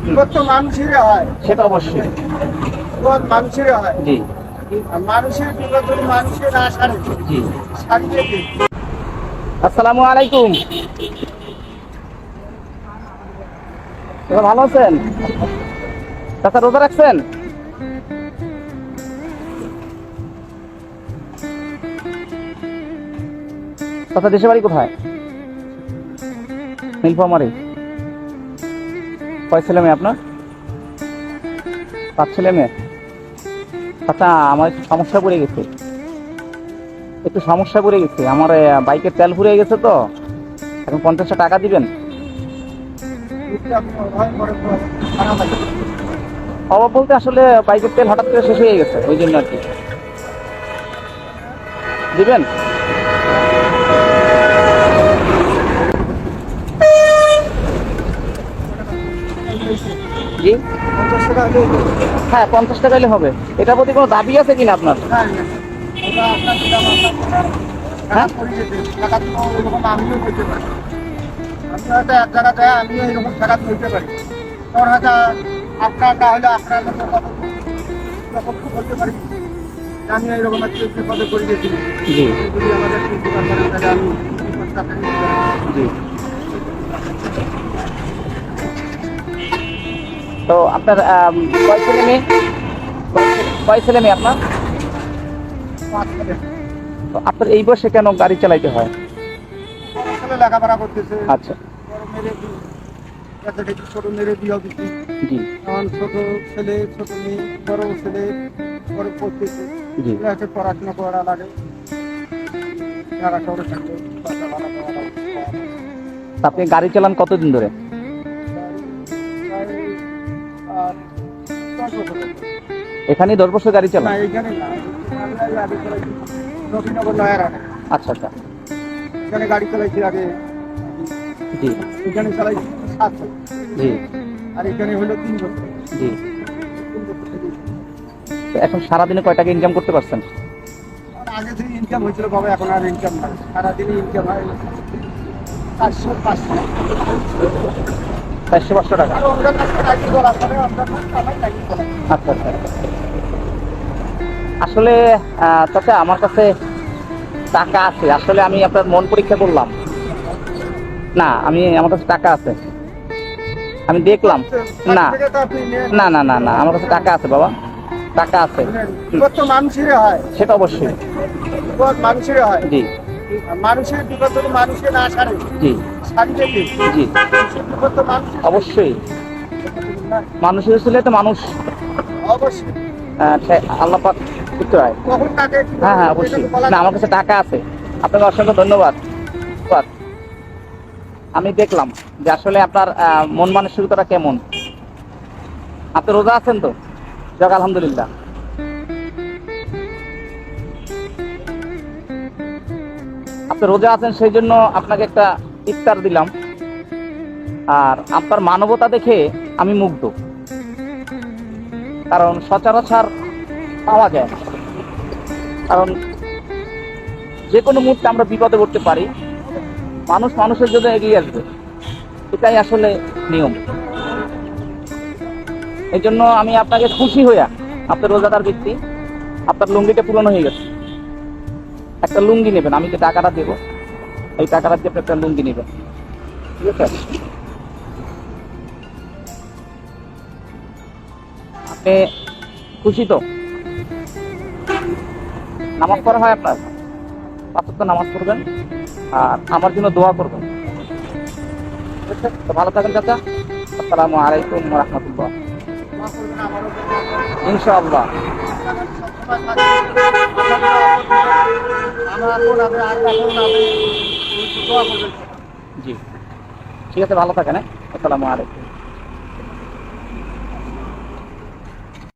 বিপদ তো মানুষেরই হয়, সেটা অবশ্যই। বিপদ মানুষেরই হয়। জি আর মানুষের বিপদ যদি মানুষের না সারে, জি। সারিয়ে দিই। আসসালামু আলাইকুম। এবার ভালো আছেন? চাচা রোজা রাখছেন? চাচা দেশে বাড়ি কোথায়? নীলফামারী। কয় ছেলে মেয়ে আপনার? 5 ছেলে মেয়ে। আচ্ছা, আমার একটু সমস্যা পড়ে গেছে, আমার বাইকের তেল ফুরিয়ে গেছে তো, এখন 50 টাকা দিবেন। অভাব বলতে আসলে বাইকের তেল হঠাৎ করে শেষ হয়ে গেছে, ওই জন্য আর কি। দিবেন? জি হ্যাঁ, 50 টাকা হলে হবে। এটার প্রতি কোনো দাবি আছে কিনা আপনার? হ্যাঁ, আমিও করতে পারি। আমি হয়তো এক জায়গায় আমিও এরকম টাকা নিতে পারি। তোর হয়তো আপনার না হলে আপনার মতো করতে পারি। আমি এরকম একটা বিপদে পড়ে গেছি। জি যদি আমাদের উপকার করেন তাহলে আমি জি। তো আপনার কয় ছেলে মেয়ে? কয় ছেলে মেয়ে আপনার? তো আপনার এই বয়সে কেন গাড়ি চালাইতে হয়? লেখাপড়া করতেছে। আচ্ছা। ছোট মেয়ের বিয়ে দিচ্ছি। জি। এখন ছোট ছেলে, ছোট মেয়ে, বড় ছেলে বড় পড়তেছে। জি। পড়াশোনা করা লাগে। আপনি গাড়ি চালান কতদিন ধরে? এখানে 10 বছর গাড়ি চালান? আচ্ছা আচ্ছা। এখানে গাড়ি চালাইছি আগে। জি। এখানে চালাইছি 7 বছর। জি। আর এখানে হলো 3 বছর। জি। এখন সারাদিনে কয় টাকা ইনকাম করতে পারছেন? আগে থেকে ইনকাম হয়েছিল বাবা, এখন আর ইনকাম নাই। সারাদিনে ইনকাম হয় 400-500 টাকা। আচ্ছা আচ্ছা। আসলে চাচা, আমার কাছে টাকা আছে। আসলে আমি আপনার মন পরীক্ষা করলাম। না, আমার কাছে টাকা আছে, আমি দেখলাম। না না না না না, আমার কাছে টাকা আছে বাবা, টাকা আছে। বিপদ তো মানুষেরই হয়, সেটা অবশ্যই। বিপদ মানুষেরই হয়। জি। মানুষের বিপদ যদি মানুষকে না সারে, জি সারিয়ে দিই। জি। বিপদ তো মানুষ অবশ্যই। মানুষের ছেলে তো মানুষ অবশ্যই আল্লাহ পাক করতে হয়। কখন তাকে হ্যাঁ হ্যাঁ, অবশ্যই। না, আমার কাছে টাকা আছে। আপনাকে অসংখ্য ধন্যবাদ। আমি দেখলাম যে আসলে আপনার মন মানসিকতাটা কেমন। আপনি রোজা আছেন তো? যাক, আলহামদুলিল্লাহ। আপনি রোজা আছেন, সেই জন্য আপনাকে একটা ইফতার দিলাম। আর আপনার মানবতা দেখে আমি মুগ্ধ, কারণ সচরাচর পাওয়া যায় না। কারণ যে কোনো মুহূর্তে আমরা বিপদে পড়তে পারি, মানুষ মানুষের জন্য এগিয়ে আসবে, এটাই আসলে নিয়ম। এই জন্য আমি আপনাকে খুশি হইয়া, আপনার রোজাদার ব্যক্তি, আপনার লুঙ্গিটা পূরণ হয়ে গেছে। একটা লুঙ্গি নেবেন, আমি যে টাকাটা দেবো, এই টাকাটা দিয়ে আপনি একটা লুঙ্গি নেবেন, ঠিক আছে? আপনি খুশি তো? নামাজ পড়া হয় আপনার? 5 ওয়াক্ত নামাজ পড়বেন আর আমার জন্য দোয়া করবেন। তো ভালো থাকেন চাচা। আসসালামু আলাইকুম ওয়া রাহমাতুল্লাহ। ইনশাআল্লাহ। জি, ঠিক আছে, ভালো থাকেন। আসসালামু আলাইকুম।